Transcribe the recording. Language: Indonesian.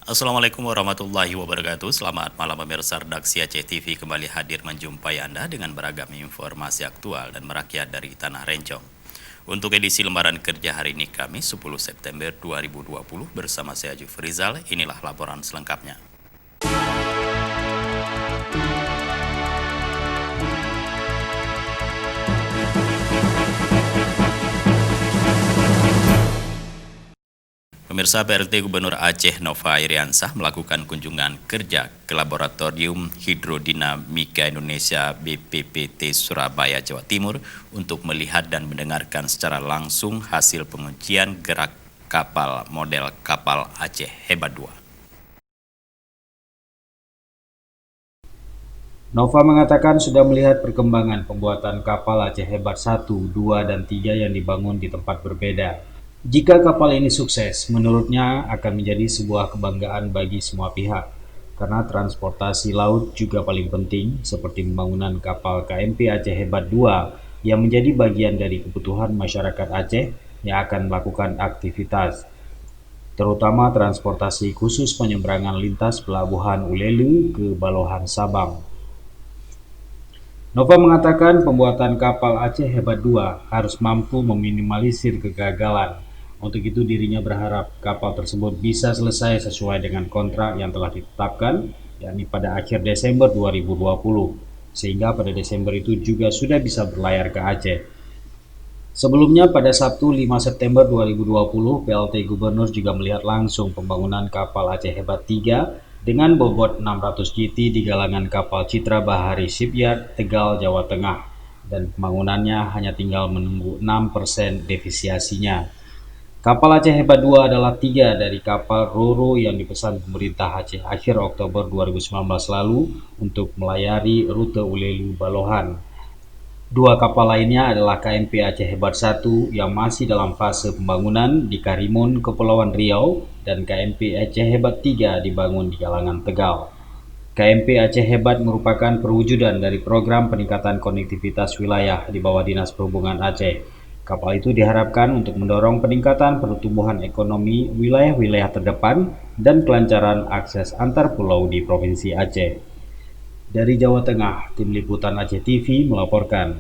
Assalamualaikum warahmatullahi wabarakatuh. Selamat malam pemirsa, redaksi Aceh TV kembali hadir menjumpai Anda dengan beragam informasi aktual dan merakyat dari Tanah Rencong. Untuk edisi lembaran kerja hari ini Kamis 10 September 2020 bersama saya Jufrizal, inilah laporan selengkapnya. Pemirsa, PLT Gubernur Aceh Nova Iriansah melakukan kunjungan kerja ke Laboratorium Hidrodinamika Indonesia BPPT Surabaya, Jawa Timur untuk melihat dan mendengarkan secara langsung hasil pengujian gerak kapal model kapal Aceh Hebat 2. Nova mengatakan sudah melihat perkembangan pembuatan kapal Aceh Hebat 1, 2, dan 3 yang dibangun di tempat berbeda. Jika kapal ini sukses, menurutnya akan menjadi sebuah kebanggaan bagi semua pihak, karena transportasi laut juga paling penting, seperti pembangunan kapal KMP Aceh Hebat 2 yang menjadi bagian dari kebutuhan masyarakat Aceh yang akan melakukan aktivitas, terutama transportasi khusus penyeberangan lintas pelabuhan Ulelu ke Balohan Sabang. Nova mengatakan pembuatan kapal Aceh Hebat 2 harus mampu meminimalisir kegagalan. Untuk itu dirinya berharap kapal tersebut bisa selesai sesuai dengan kontrak yang telah ditetapkan, yakni pada akhir Desember 2020, sehingga pada Desember itu juga sudah bisa berlayar ke Aceh. Sebelumnya pada Sabtu 5 September 2020, PLT Gubernur juga melihat langsung pembangunan kapal Aceh Hebat 3 dengan bobot 600 GT di galangan kapal Citra Bahari Shipyard, Tegal, Jawa Tengah, dan pembangunannya hanya tinggal menunggu 6% defisiasinya. Kapal Aceh Hebat 2 adalah 3 dari kapal Roro yang dipesan pemerintah Aceh akhir Oktober 2019 lalu untuk melayari rute Ulelu Balohan. Dua kapal lainnya adalah KMP Aceh Hebat 1 yang masih dalam fase pembangunan di Karimun, Kepulauan Riau, dan KMP Aceh Hebat 3 dibangun di Galangan Tegal. KMP Aceh Hebat merupakan perwujudan dari program peningkatan konektivitas wilayah di bawah Dinas Perhubungan Aceh. Kapal itu diharapkan untuk mendorong peningkatan pertumbuhan ekonomi wilayah-wilayah terdepan dan kelancaran akses antar pulau di Provinsi Aceh. Dari Jawa Tengah, Tim Liputan Aceh TV melaporkan.